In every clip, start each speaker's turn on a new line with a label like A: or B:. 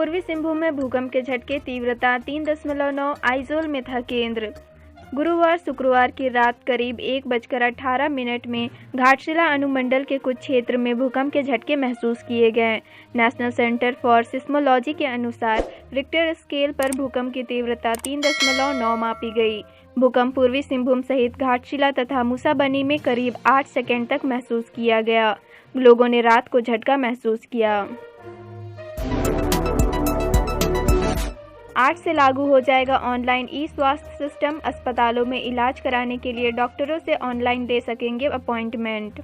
A: पूर्वी सिंहभूम में भूकंप के झटके, तीव्रता 3.9, आइजोल में था केंद्र। गुरुवार शुक्रवार की रात करीब 1:18 में घाटशिला अनुमंडल के कुछ क्षेत्र में भूकंप के झटके महसूस किए गए। नेशनल सेंटर फॉर सिस्मोलॉजी के अनुसार रिक्टर स्केल पर भूकंप की तीव्रता 3.9 मापी गई। भूकंप पूर्वी सिंहभूम सहित घाटशिला तथा मूसाबनी में करीब 8 सेकंड तक महसूस किया गया। लोगों ने रात को झटका महसूस किया। 8 से लागू हो जाएगा ऑनलाइन ई-स्वास्थ्य सिस्टम। अस्पतालों में इलाज कराने के लिए डॉक्टरों से ऑनलाइन ले सकेंगे अपॉइंटमेंट।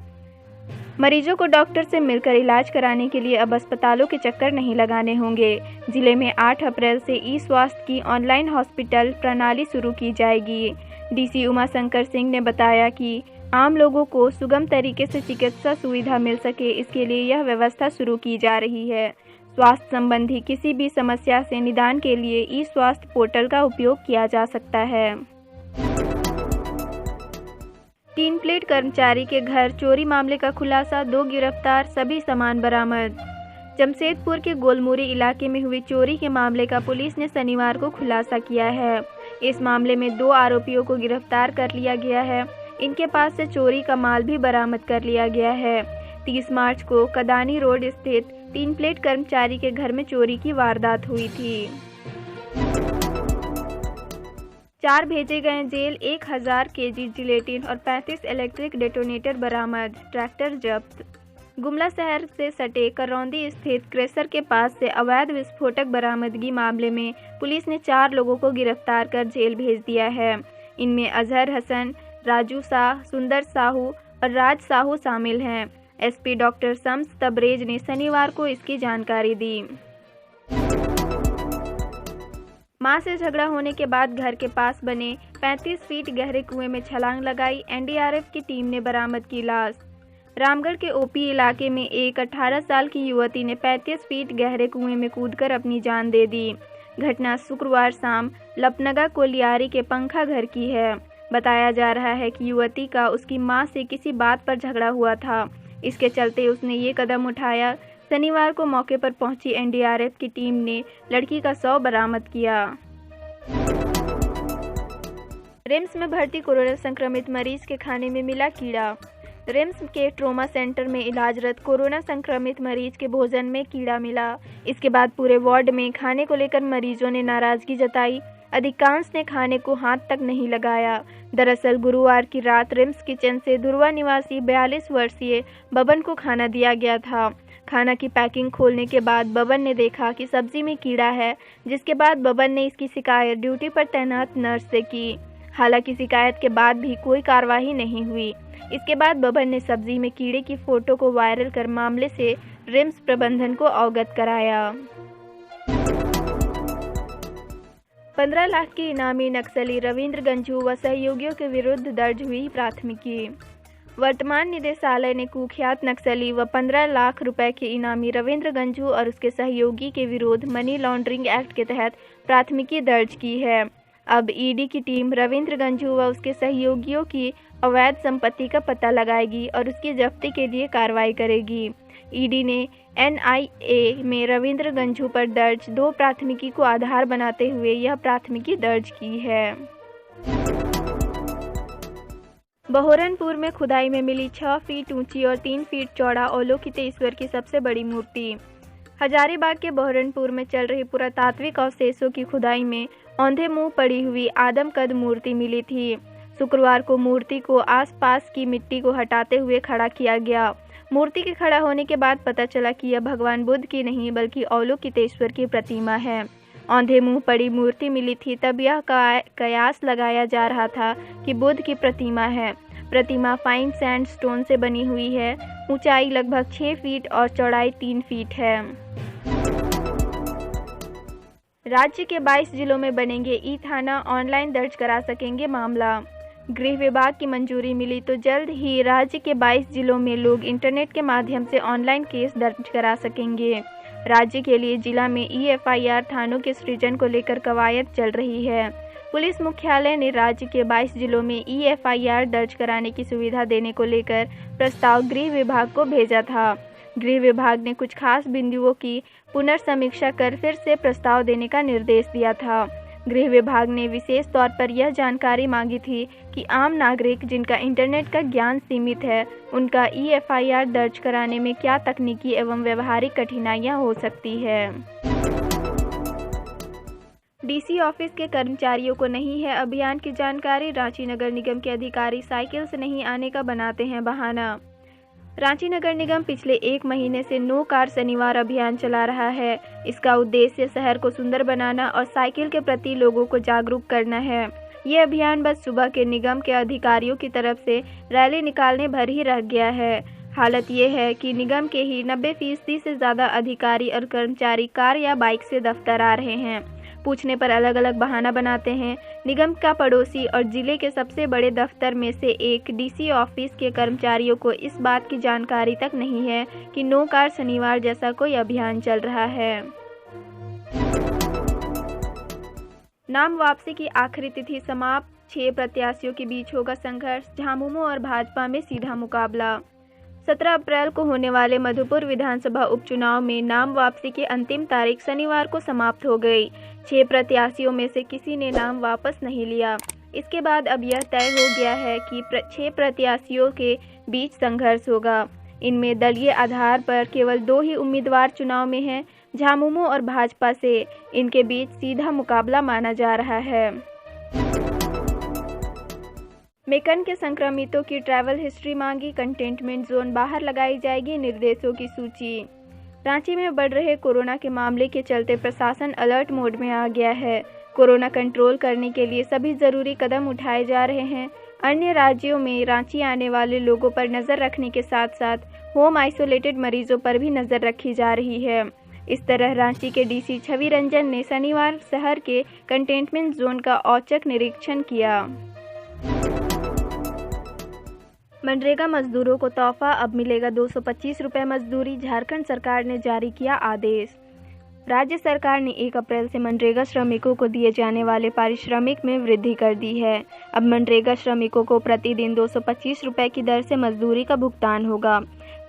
A: मरीजों को डॉक्टर से मिलकर इलाज कराने के लिए अब अस्पतालों के चक्कर नहीं लगाने होंगे। जिले में 8 अप्रैल से ई-स्वास्थ्य की ऑनलाइन हॉस्पिटल प्रणाली शुरू की जाएगी। डीसी उमाशंकर सिंह ने बताया कि आम लोगों को सुगम तरीके से चिकित्सा सुविधा मिल सके, इसके लिए यह व्यवस्था शुरू की जा रही है। स्वास्थ्य संबंधी किसी भी समस्या से निदान के लिए ई-स्वास्थ्य पोर्टल का उपयोग किया जा सकता है। टीन प्लेट कर्मचारी के घर चोरी मामले का खुलासा, 2 गिरफ्तार, सभी सामान बरामद। जमशेदपुर के गोलमुरी इलाके में हुई चोरी के मामले का पुलिस ने शनिवार को खुलासा किया है। इस मामले में 2 आरोपियों को गिरफ्तार कर लिया गया है। इनके पास से चोरी का माल भी बरामद कर लिया गया है। 30 मार्च को कदानी रोड स्थित टीन प्लेट कर्मचारी के घर में चोरी की वारदात हुई थी। 4 भेजे गए जेल, 1000 केजी जिलेटिन और 35 इलेक्ट्रिक डेटोनेटर बरामद। ट्रैक्टर जब्त। गुमला शहर से सटे करौंदी स्थित क्रेशर के पास से अवैध विस्फोटक बरामदगी मामले में पुलिस ने 4 लोगों को गिरफ्तार कर जेल भेज दिया है। इनमें अजहर हसन, राजू शाह, सुंदर साहू और राज साहू शामिल हैं। एसपी डॉक्टर शम्स तबरेज ने शनिवार को इसकी जानकारी दी। मां से झगड़ा होने के बाद घर के पास बने 35 फीट गहरे कुएं में छलांग लगाई, एनडीआरएफ की टीम ने बरामद की लाश। रामगढ़ के ओपी इलाके में एक 18 साल की युवती ने 35 फीट गहरे कुएं में कूदकर अपनी जान दे दी। घटना शुक्रवार शाम लपनगा कोलियारी के पंखा घर की है। बताया जा रहा है कि युवती का उसकी मां से किसी बात पर झगड़ा हुआ था। इसके चलते उसने ये कदम उठाया। शनिवार को मौके पर पहुंची एनडीआरएफ की टीम ने लड़की का शव बरामद किया। रिम्स में भर्ती कोरोना संक्रमित मरीज के खाने में मिला कीड़ा। रिम्स के ट्रोमा सेंटर में इलाजरत कोरोना संक्रमित मरीज के भोजन में कीड़ा मिला। इसके बाद पूरे वार्ड में खाने को लेकर मरीजों ने नाराजगी जताई। अधिकांश ने खाने को हाथ तक नहीं लगाया। दरअसल गुरुवार की रात रिम्स किचन से धुरवा निवासी 42 वर्षीय बबन को खाना दिया गया था। खाना की पैकिंग खोलने के बाद बबन ने देखा कि सब्जी में कीड़ा है, जिसके बाद बबन ने इसकी शिकायत ड्यूटी पर तैनात नर्स से की। हालांकि शिकायत के बाद भी कोई कार्रवाई नहीं हुई। इसके बाद बबन ने सब्जी में कीड़े की फोटो को वायरल कर मामले से रिम्स प्रबंधन को अवगत कराया। 15 लाख की इनामी नक्सली रविंद्र गंझू व सहयोगियों के विरुद्ध दर्ज हुई प्राथमिकी। वर्तमान निदेशालय ने कुख्यात नक्सली व 15 लाख रुपए के इनामी रविंद्र गंझू और उसके सहयोगी के विरुद्ध मनी लॉन्ड्रिंग एक्ट के तहत प्राथमिकी दर्ज की है। अब ईडी की टीम रविंद्र गंझू व उसके सहयोगियों की अवैध संपत्ति का पता लगाएगी और उसकी जब्ती के लिए कार्रवाई करेगी। ईडी ने एनआईए में रविंद्र गंझू पर दर्ज 2 प्राथमिकी को आधार बनाते हुए यह प्राथमिकी दर्ज की है। बहोरनपुर में खुदाई में मिली 6 फीट ऊंची और 3 फीट चौड़ा अवलोकितेश्वर की सबसे बड़ी मूर्ति। हजारीबाग के बहोरनपुर में चल रही पुरातात्विक अवशेषों की खुदाई में औंधे मुंह पड़ी हुई आदमकद मूर्ति मिली थी। शुक्रवार को मूर्ति को आसपास की मिट्टी को हटाते हुए खड़ा किया गया। मूर्ति के खड़ा होने के बाद पता चला कि यह भगवान बुद्ध की नहीं बल्कि अवलोकितेश्वर की प्रतिमा है। औंधे मुंह पड़ी मूर्ति मिली थी तब यह कयास लगाया जा रहा था कि बुद्ध की प्रतिमा है। प्रतिमा फाइन सैंडस्टोन से बनी हुई है। ऊंचाई लगभग 6 फीट और चौड़ाई 3 फीट है। राज्य के 22 जिलों में बनेंगे ई थाना, ऑनलाइन दर्ज करा सकेंगे मामला। गृह विभाग की मंजूरी मिली तो जल्द ही राज्य के 22 जिलों में लोग इंटरनेट के माध्यम से ऑनलाइन केस दर्ज करा सकेंगे। राज्य के लिए जिला में ईएफआईआर थानों के सृजन को लेकर कवायद चल रही है। पुलिस मुख्यालय ने राज्य के 22 जिलों में ईएफआईआर दर्ज कराने की सुविधा देने को लेकर प्रस्ताव गृह विभाग को भेजा था। गृह विभाग ने कुछ खास बिंदुओं की पुनर्समीक्षा कर फिर से प्रस्ताव देने का निर्देश दिया था। गृह विभाग ने विशेष तौर पर यह जानकारी मांगी थी कि आम नागरिक जिनका इंटरनेट का ज्ञान सीमित है, उनका EFIR दर्ज कराने में क्या तकनीकी एवं व्यवहारिक कठिनाइयां हो सकती है। DC ऑफिस के कर्मचारियों को नहीं है अभियान की जानकारी। रांची नगर निगम के अधिकारी साइकिल से नहीं आने का बनाते हैं बहाना। रांची नगर निगम पिछले 1 महीने से नो कार शनिवार अभियान चला रहा है। इसका उद्देश्य शहर को सुंदर बनाना और साइकिल के प्रति लोगों को जागरूक करना है। ये अभियान बस सुबह के निगम के अधिकारियों की तरफ से रैली निकालने भर ही रह गया है। हालत ये है कि निगम के ही 90% से ज़्यादा अधिकारी और कर्मचारी कार या बाइक से दफ्तर आ रहे हैं। पूछने पर अलग अलग बहाना बनाते हैं। निगम का पड़ोसी और जिले के सबसे बड़े दफ्तर में से एक DC ऑफिस के कर्मचारियों को इस बात की जानकारी तक नहीं है कि नो कार शनिवार जैसा कोई अभियान चल रहा है। नाम वापसी की आखिरी तिथि समाप्त। 6 प्रत्याशियों के बीच होगा संघर्ष। झामुमो और भाजपा में सीधा मुकाबला। 17 अप्रैल को होने वाले मधुपुर विधानसभा उपचुनाव में नाम वापसी की अंतिम तारीख शनिवार को समाप्त हो गई। 6 प्रत्याशियों में से किसी ने नाम वापस नहीं लिया। इसके बाद अब यह तय हो गया है कि 6 प्रत्याशियों के बीच संघर्ष होगा। इनमें दलीय आधार पर केवल 2 ही उम्मीदवार चुनाव में हैं। झामुमो और भाजपा से इनके बीच सीधा मुकाबला माना जा रहा है। मेकन के संक्रमितों की ट्रैवल हिस्ट्री मांगी। कंटेनमेंट जोन बाहर लगाई जाएगी। निर्देशों की सूची। रांची में बढ़ रहे कोरोना के मामले के चलते प्रशासन अलर्ट मोड में आ गया है। कोरोना कंट्रोल करने के लिए सभी जरूरी कदम उठाए जा रहे हैं। अन्य राज्यों में रांची आने वाले लोगों पर नज़र रखने के साथ साथ होम आइसोलेटेड मरीजों पर भी नज़र रखी जा रही है। इस तरह रांची के DC छवि रंजन ने शनिवार शहर के कंटेनमेंट जोन का औचक निरीक्षण किया। मनरेगा मजदूरों को तोहफा, अब मिलेगा 225 रुपये मजदूरी। झारखंड सरकार ने जारी किया आदेश। राज्य सरकार ने 1 अप्रैल से मनरेगा श्रमिकों को दिए जाने वाले पारिश्रमिक में वृद्धि कर दी है। अब मनरेगा श्रमिकों को प्रतिदिन 225 रुपये की दर से मजदूरी का भुगतान होगा।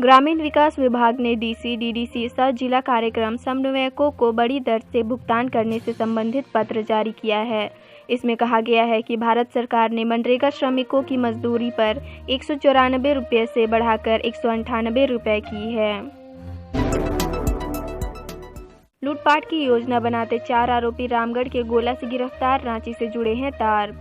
A: ग्रामीण विकास विभाग ने DC, DDC सह जिला कार्यक्रम समन्वयकों को बड़ी दर से भुगतान करने से संबंधित पत्र जारी किया है। इसमें कहा गया है कि भारत सरकार ने मनरेगा श्रमिकों की मजदूरी पर 194 रुपये से बढ़ाकर 198 रुपये की है। लूटपाट की योजना बनाते 4 आरोपी रामगढ़ के गोला से गिरफ्तार। रांची से जुड़े हैं तार।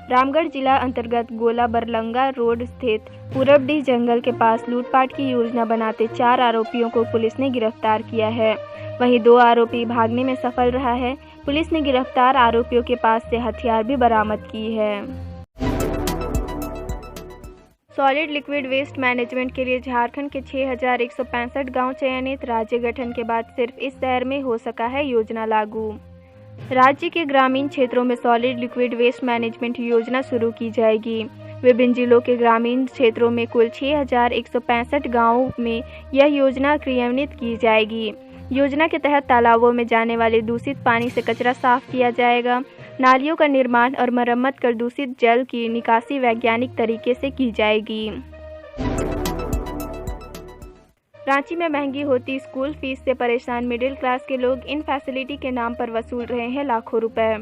A: रामगढ़ जिला अंतर्गत गोला बरलंगा रोड स्थित पूरबडीह जंगल के पास लूटपाट की योजना बनाते 4 आरोपियों को पुलिस ने गिरफ्तार किया है। वहीं 2 आरोपी भागने में सफल रहा है। पुलिस ने गिरफ्तार आरोपियों के पास से हथियार भी बरामद की है। सॉलिड लिक्विड वेस्ट मैनेजमेंट के लिए झारखंड के 6165 गांव चयनित। राज्य गठन के बाद सिर्फ इस शहर में हो सका है योजना लागू। राज्य के ग्रामीण क्षेत्रों में सॉलिड लिक्विड वेस्ट मैनेजमेंट योजना शुरू की जाएगी। विभिन्न जिलों के ग्रामीण क्षेत्रों में कुल 6165 गाँवों में यह योजना क्रियान्वित की जाएगी। योजना के तहत तालाबों में जाने वाले दूषित पानी से कचरा साफ किया जाएगा। नालियों का निर्माण और मरम्मत कर दूषित जल की निकासी वैज्ञानिक तरीके से की जाएगी। रांची में महंगी होती स्कूल फीस से परेशान मिडिल क्लास के लोग इन फैसिलिटी के नाम पर वसूल रहे हैं लाखों रुपए।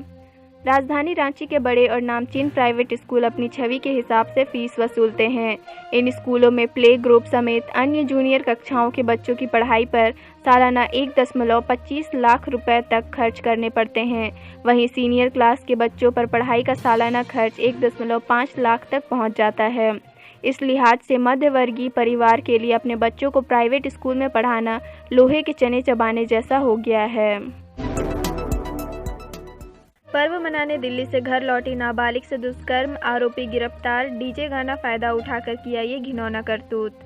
A: राजधानी रांची के बड़े और नामचीन प्राइवेट स्कूल अपनी छवि के हिसाब से फीस वसूलते हैं। इन स्कूलों में प्ले ग्रुप समेत अन्य जूनियर कक्षाओं के बच्चों की पढ़ाई पर सालाना 1.25 लाख रुपए तक खर्च करने पड़ते हैं। वहीं सीनियर क्लास के बच्चों पर पढ़ाई का सालाना खर्च 1.5 लाख तक पहुंच जाता है। इस लिहाज से मध्यवर्गीय परिवार के लिए अपने बच्चों को प्राइवेट स्कूल में पढ़ाना लोहे के चने चबाने जैसा हो गया है। पर्व मनाने दिल्ली से घर लौटी नाबालिग से दुष्कर्म, आरोपी गिरफ्तार। डीजे गाना फायदा उठाकर किया ये घिनौना करतूत।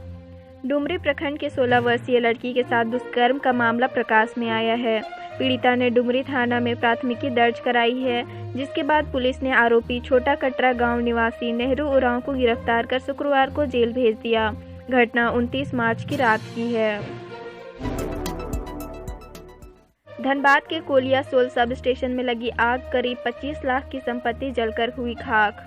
A: डुमरी प्रखंड के 16 वर्षीय लड़की के साथ दुष्कर्म का मामला प्रकाश में आया है। पीड़िता ने डुमरी थाना में प्राथमिकी दर्ज कराई है, जिसके बाद पुलिस ने आरोपी छोटा कटरा गांव निवासी नेहरू उरांव को गिरफ्तार कर शुक्रवार को जेल भेज दिया। घटना 29 मार्च की रात की है। धनबाद के कोलियासोल सब स्टेशन में लगी आग, करीब 25 लाख की संपत्ति जलकर हुई खाक।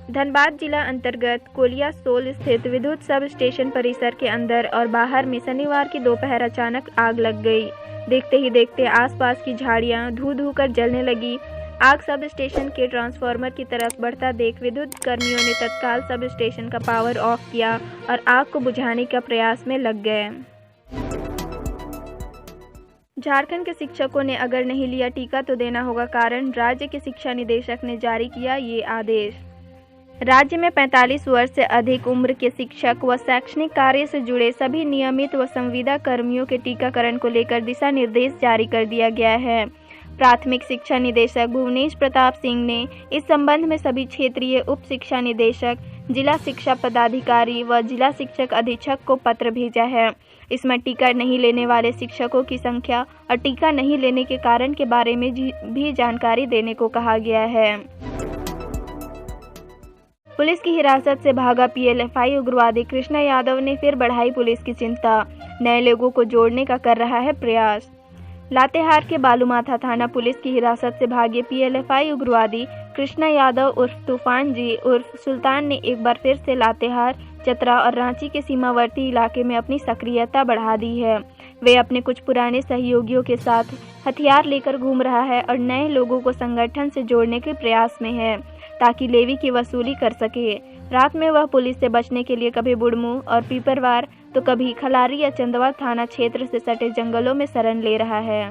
A: धनबाद जिला अंतर्गत कोलियासोल स्थित विद्युत सब स्टेशन परिसर के अंदर और बाहर में शनिवार की दोपहर अचानक आग लग गई। देखते ही देखते आसपास की झाड़ियां धू धू कर जलने लगी। आग सब स्टेशन के ट्रांसफार्मर की तरफ बढ़ता देख विद्युत कर्मियों ने तत्काल सब स्टेशन का पावर ऑफ किया और आग को बुझाने का प्रयास में लग गए। झारखंड के शिक्षकों ने अगर नहीं लिया टीका तो देना होगा कारण, राज्य के शिक्षा निदेशक ने जारी किया ये आदेश। राज्य में 45 वर्ष से अधिक उम्र के शिक्षक व शैक्षणिक कार्य से जुड़े सभी नियमित व संविदा कर्मियों के टीकाकरण को लेकर दिशा निर्देश जारी कर दिया गया है। प्राथमिक शिक्षा निदेशक भुवनेश प्रताप सिंह ने इस संबंध में सभी क्षेत्रीय उप शिक्षा निदेशक, जिला शिक्षा पदाधिकारी व जिला शिक्षक अधीक्षक को पत्र भेजा है। इसमें टीका नहीं लेने वाले शिक्षकों की संख्या और टीका नहीं लेने के कारण के बारे में भी जानकारी देने को कहा गया है। पुलिस की हिरासत से भागा पीएलएफआई उग्रवादी कृष्णा यादव ने फिर बढ़ाई पुलिस की चिंता, नए लोगों को जोड़ने का कर रहा है प्रयास। लातेहार के बालूमाथा थाना पुलिस की हिरासत से भागे पीएलएफआई उग्रवादी कृष्णा यादव उर्फ तूफान जी उर्फ सुल्तान ने एक बार फिर से लातेहार, चतरा और रांची के सीमावर्ती इलाके में अपनी सक्रियता बढ़ा दी है। वे अपने कुछ पुराने सहयोगियों के साथ हथियार लेकर घूम रहा है और नए लोगों को संगठन से जोड़ने के प्रयास में है ताकि लेवी की वसूली कर सके। रात में वह पुलिस से बचने के लिए कभी बुड़मू और पीपरवार तो कभी खलारी या चंदवा थाना क्षेत्र से सटे जंगलों में शरण ले रहा है।